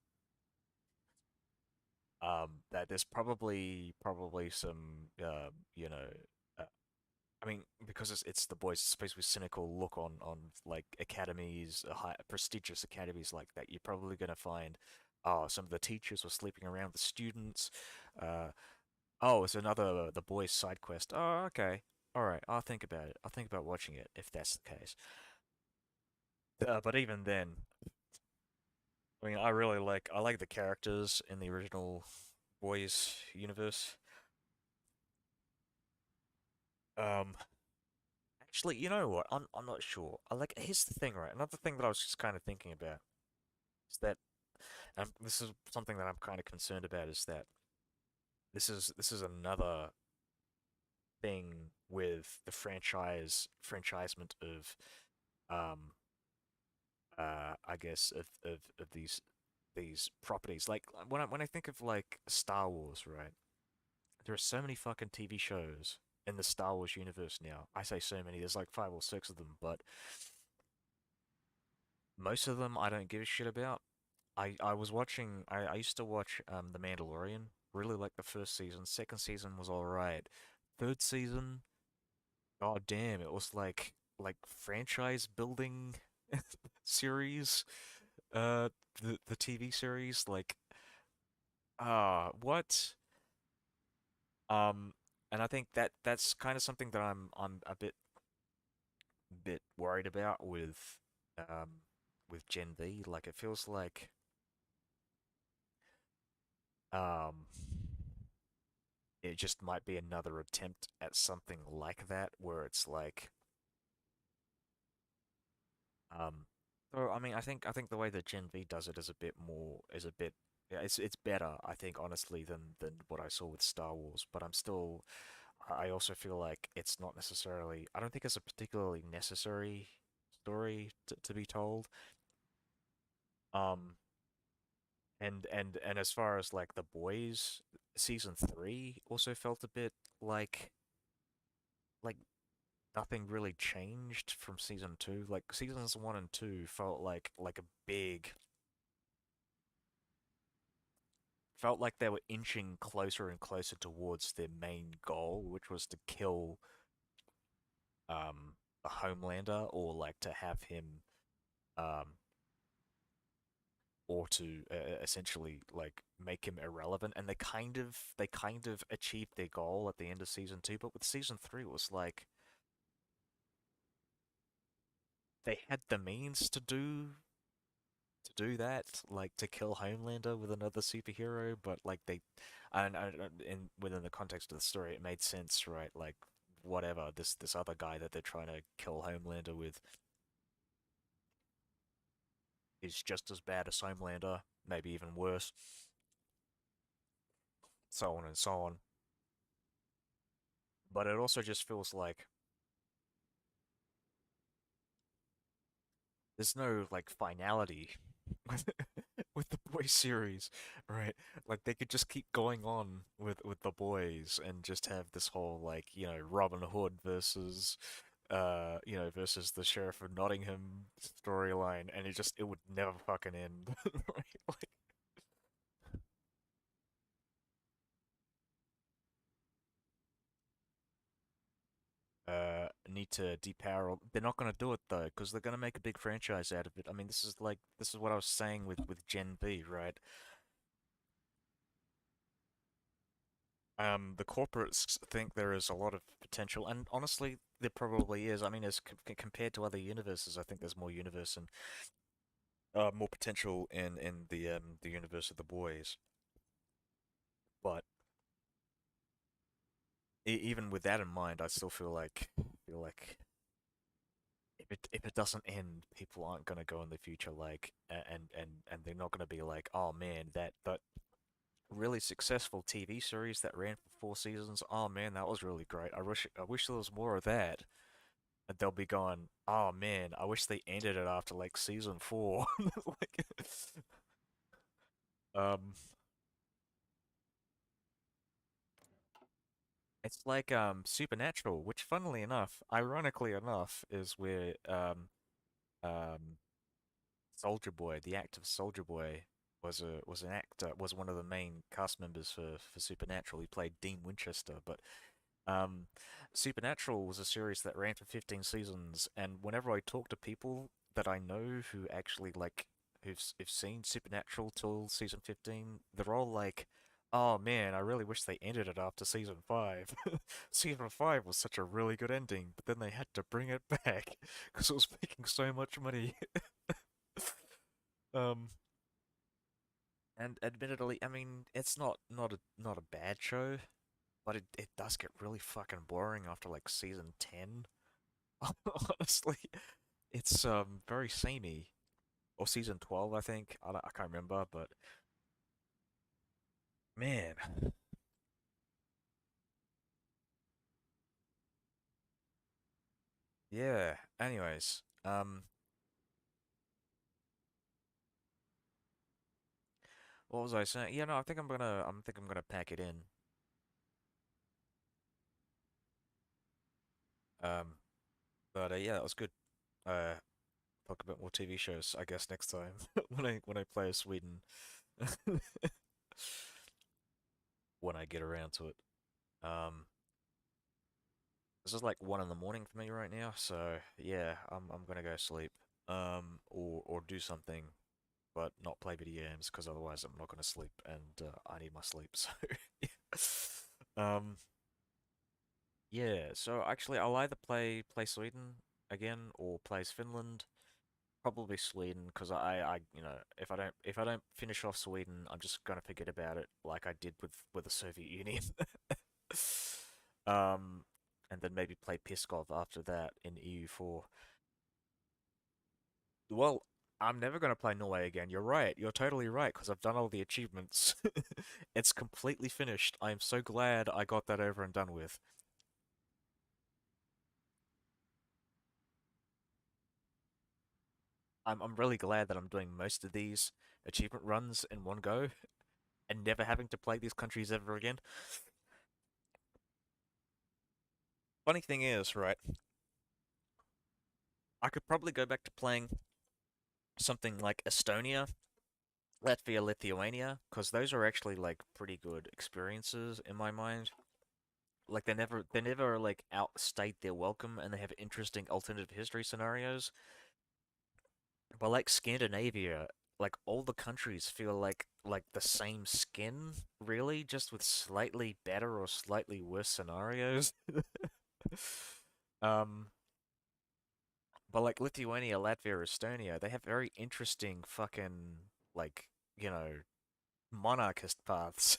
that there's probably some uh, I mean because it's the boys, it's supposed to be cynical look on like academies, high, prestigious academies like that. You're probably gonna find oh some of the teachers were sleeping around the students. Uh, oh, it's another the boys side quest. Oh, okay. All right, I'll think about it. I'll think about watching it if that's the case. But even then, I mean, I like the characters in the original Boys universe. Um, actually, you know what? I'm not sure. I like here's the thing, right? Another thing that I was just kind of thinking about is that, this is something that I'm kind of concerned about, is that this is another thing with the franchisement of um I guess of these properties. Like when I think of like Star Wars, right? There are so many fucking TV shows in the Star Wars universe now. I say so many, there's like five or six of them, but most of them I don't give a shit about. I was watching I used to watch The Mandalorian. Really liked the first season. Second season was alright. Third season, god damn, it was like franchise building series. Uh the TV series, like what? Um and I think that's kind of something that I'm a bit worried about with Gen V. Like it feels like um it just might be another attempt at something like that where it's like um so I mean I think the way that Gen V does it is a bit more is a bit yeah, it's better I think honestly than what I saw with Star Wars, but I also feel like it's not necessarily I don't think it's a particularly necessary story to be told. Um and as far as like The Boys, season 3 also felt a bit like like nothing really changed from season 2. Like seasons 1 and 2 felt like a big felt like they were inching closer and closer towards their main goal, which was to kill the Homelander, or like to have him um or to essentially like make him irrelevant, and they kind of achieved their goal at the end of season 2, but with season 3 it was like they had the means to do that, like to kill Homelander with another superhero, but like and in within the context of the story, it made sense, right? Like whatever, this other guy that they're trying to kill Homelander with is just as bad as Homelander, maybe even worse, so on and so on. But it also just feels like there's no like finality with with the boys series, right? Like they could just keep going on with the boys and just have this whole like, Robin Hood versus versus the Sheriff of Nottingham storyline, and it would never fucking end. Right? Like need to depower. They're not gonna do it though, because they're gonna make a big franchise out of it. I mean, this is what I was saying with Gen V, right? The corporates think there is a lot of potential, and honestly, there probably is. I mean, as compared to other universes, I think there's more universe and more potential in the universe of the boys. But even with that in mind, I still feel like if it doesn't end, people aren't gonna go in the future like and they're not gonna be like, oh man, that really successful TV series that ran for 4 seasons. Oh man, that was really great. I wish there was more of that. And they'll be going, oh man, I wish they ended it after like season 4. Like, um, it's like Supernatural, which funnily enough, ironically enough, is where um Soldier Boy, the actor Soldier Boy, was one of the main cast members for Supernatural. He played Dean Winchester, but Um, Supernatural was a series that ran for 15 seasons, and whenever I talk to people that I know who actually who've seen Supernatural till season 15, they're all like, "Oh man, I really wish they ended it after season 5. Season 5 was such a really good ending, but then they had to bring it back because it was making so much money." Um, and admittedly, I mean, it's not a bad show, but it does get really fucking boring after like season 10. Honestly, it's very samey. Or season 12, I think. I can't remember, but man, yeah. Anyways, what was I saying? Yeah, no, I think I'm gonna pack it in. Um, but yeah, that was good. Uh, talk about more TV shows, I guess, next time when I play as Sweden, when I get around to it. Um, this is like 1 in the morning for me right now, so yeah, I'm gonna go sleep. Or do something, but not play video games because otherwise I'm not gonna sleep, and I need my sleep. So um, yeah. So actually, I'll either play Sweden again or plays Finland. Probably Sweden because if I don't finish off Sweden, I'm just gonna forget about it like I did with the Soviet Union. Um, and then maybe play Piskov after that in EU4. Well, I'm never gonna play Norway again. You're right. You're totally right because I've done all the achievements. It's completely finished. I'm so glad I got that over and done with. I'm really glad that I'm doing most of these achievement runs in one go and never having to play these countries ever again. Funny thing is, right, I could probably go back to playing something like Estonia, Latvia, Lithuania, because those are actually like pretty good experiences in my mind. Like they never like outstate their welcome and they have interesting alternative history scenarios. But like Scandinavia, like all the countries feel like the same skin, really, just with slightly better or slightly worse scenarios. Um, but like Lithuania, Latvia, Estonia, they have very interesting fucking like, you know, monarchist paths.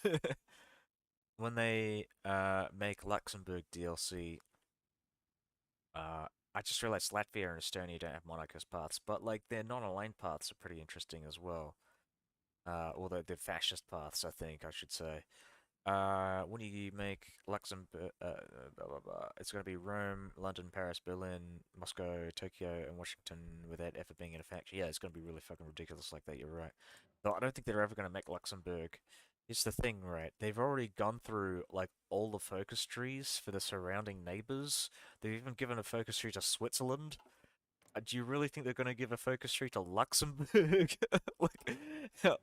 When they make Luxembourg DLC, uh I just realized Latvia and Estonia don't have monarchist paths, but like their non-aligned paths are pretty interesting as well. Although they're fascist paths, I think I should say. When you make Luxembourg, blah blah blah, it's going to be Rome, London, Paris, Berlin, Moscow, Tokyo, and Washington without ever being in a faction. Yeah, it's going to be really fucking ridiculous like that. You're right. Though I don't think they're ever going to make Luxembourg. Here's the thing, right? They've already gone through like all the focus trees for the surrounding neighbors. They've even given a focus tree to Switzerland. Do you really think they're going to give a focus tree to Luxembourg? Like, how,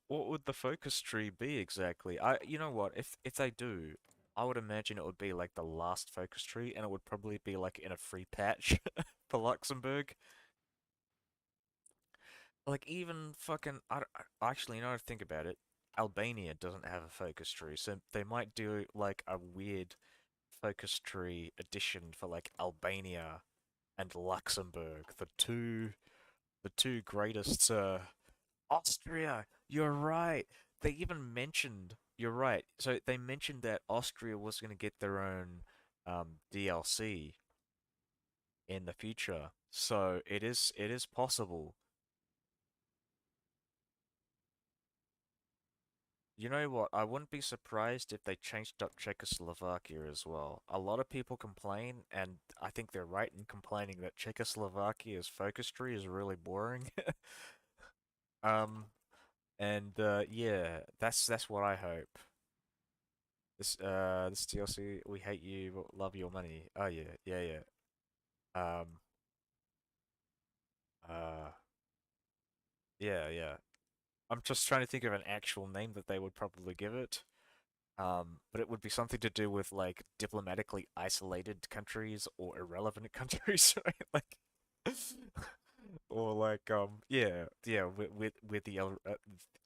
what would the focus tree be exactly? You know what? If they do, I would imagine it would be like the last focus tree, and it would probably be like in a free patch for Luxembourg. Like even fucking, actually, you know, think about it. Albania doesn't have a focus tree, so they might do like a weird focus tree edition for like Albania and Luxembourg, the two greatest. Austria, you're right. They even mentioned, you're right. So they mentioned that Austria was going to get their own DLC in the future. So it is possible. You know what? I wouldn't be surprised if they changed up Czechoslovakia as well. A lot of people complain, and I think they're right in complaining that Czechoslovakia's focus tree is really boring. Um, and yeah, that's what I hope. This DLC, we hate you, but love your money. Oh yeah, yeah, yeah. Um, uh, yeah, yeah. I'm just trying to think of an actual name that they would probably give it. But it would be something to do with like diplomatically isolated countries or irrelevant countries, right? Like, or like, yeah, yeah. With the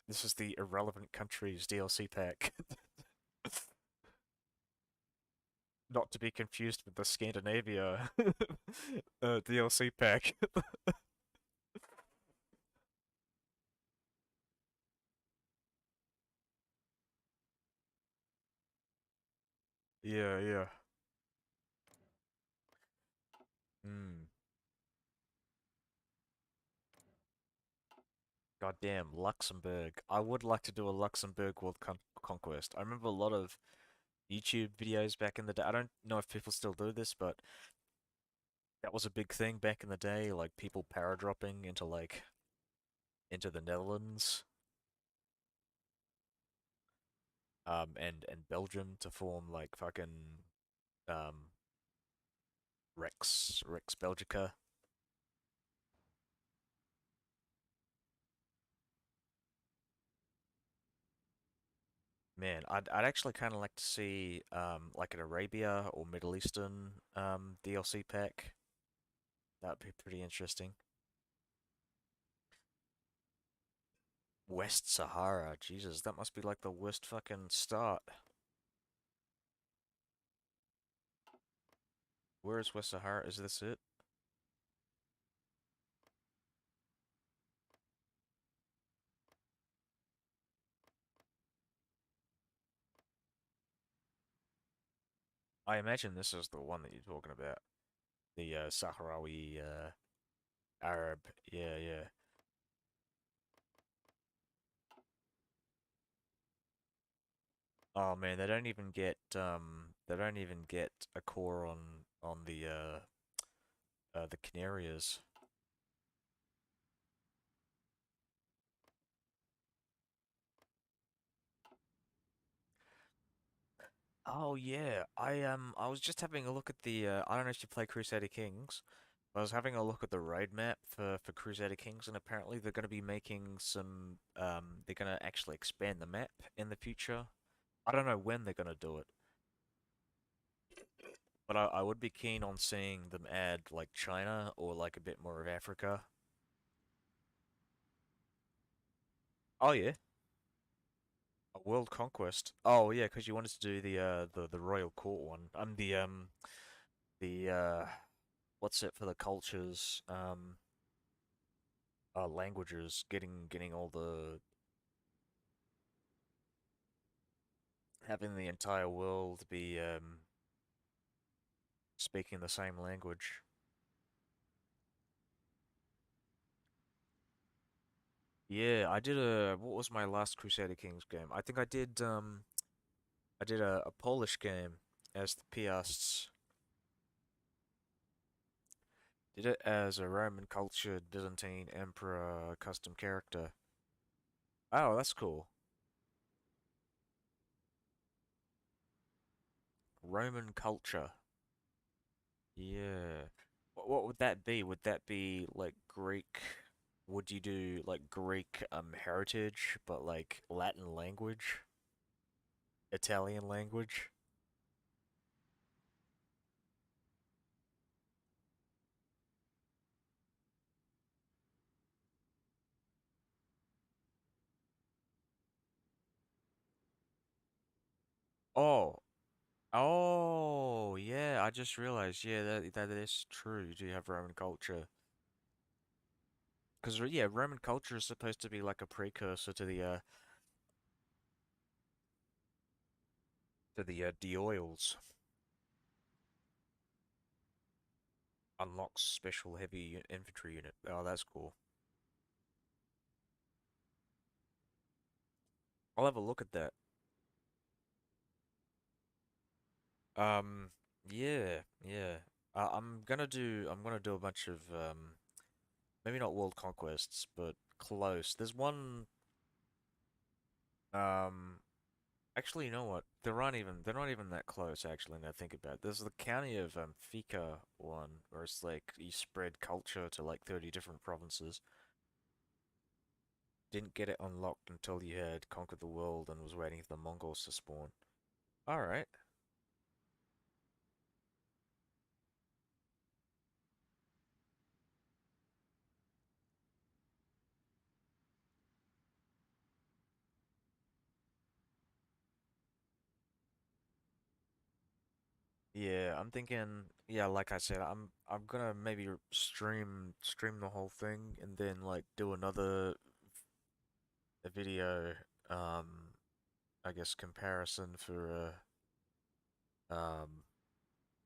this is the irrelevant countries DLC pack. Not to be confused with the Scandinavia DLC pack. Yeah, yeah. Hmm. Goddamn, Luxembourg. I would like to do a Luxembourg World Conquest. I remember a lot of YouTube videos back in the day. I don't know if people still do this, but that was a big thing back in the day, like people paradropping into into the Netherlands, and Belgium to form like fucking um Rex Belgica. Man, I'd actually kind of like to see like an Arabia or Middle Eastern DLC pack. That'd be pretty interesting. West Sahara, Jesus, that must be like the worst fucking start. Where is West Sahara? Is this it? I imagine this is the one that you're talking about. The Sahrawi Arab. Yeah, yeah. Oh man, they don't even get a core on the Canarias. Oh yeah, I was just having a look at the I don't know if you play Crusader Kings. I was having a look at the roadmap for Crusader Kings, and apparently they're going to be making some they're going to actually expand the map in the future. I don't know when they're going to do it, but I would be keen on seeing them add like China or like a bit more of Africa. Oh yeah, a world conquest. Oh yeah, because you wanted to do the royal court one. The what's it for the cultures languages, getting all the having the entire world be speaking the same language. Yeah, I did a what was my last Crusader Kings game? I think I did a Polish game as the Piasts. Did it as a Roman cultured Byzantine emperor custom character. Oh, that's cool. Roman culture. Yeah. What would that be? Would that be like Greek? Would you do like Greek heritage, but like Latin language, Italian language? Oh, oh, yeah. I just realized. Yeah, that is true. You do have Roman culture. Because yeah, Roman culture is supposed to be like a precursor to the D'Oils. Unlocks special heavy infantry unit. Oh, that's cool. I'll have a look at that. Um, yeah, yeah. I'm gonna do a bunch of maybe not world conquests, but close. There's one um actually you know what? They're not even that close actually now I think about it. There's the county of Fika one where it's like you spread culture to like 30 different provinces. Didn't get it unlocked until you had conquered the world and was waiting for the Mongols to spawn. Alright. Yeah, I'm thinking, yeah, like I said, I'm gonna maybe stream the whole thing and then like do another a video I guess comparison for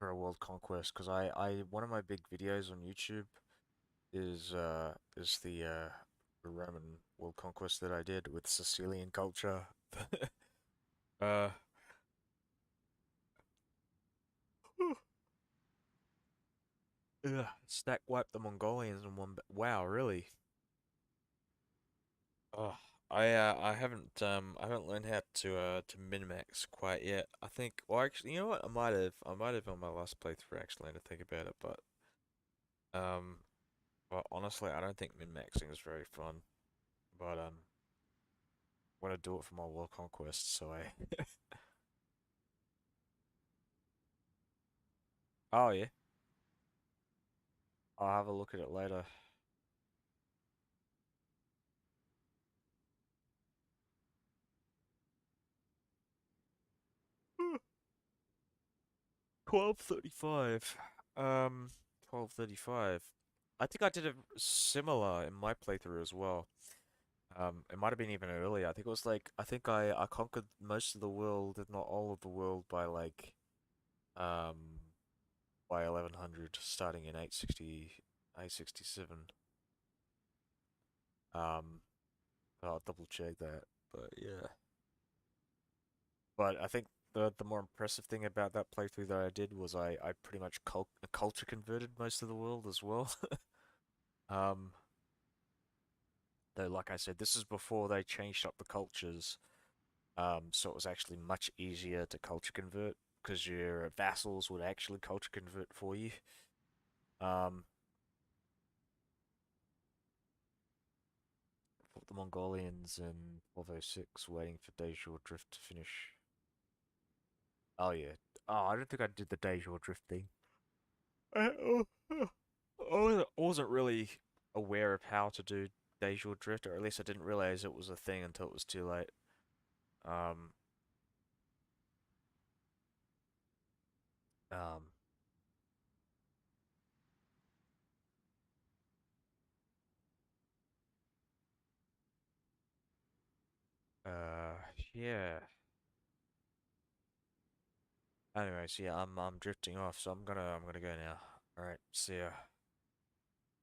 a world conquest because I one of my big videos on YouTube is the Roman world conquest that I did with Sicilian culture. uh Stack wiped the Mongolians in one. Wow, really? Oh, I haven't learned how to min-max quite yet. I think well actually you know what I might have on my last playthrough actually to think about it, um but honestly I don't think min-maxing is very fun. But I'm gonna do it for my world conquest, so I Oh yeah. I'll have a look at it later. 12:35. 12:35. I think I did it similar in my playthrough as well. It might have been even earlier. I think it was like I think I conquered most of the world, if not all of the world, um by 1100, starting in 867. Um, I'll double check that, but yeah. But I think the more impressive thing about that playthrough that I did was I pretty much culture converted most of the world as well. Um, though, like I said, this is before they changed up the cultures. So it was actually much easier to culture convert because your vassals would actually culture convert for you. Um, fought the Mongolians in 1206, waiting for Dazhor Drift to finish. Oh yeah. Oh, I don't think I did the Dazhor Drift thing. I wasn't really aware of how to do Dazhor Drift, or at least I didn't realize it was a thing until it was too late. Um, um, uh, yeah. Anyways, yeah, I'm drifting off, so I'm gonna go now. All right, see ya.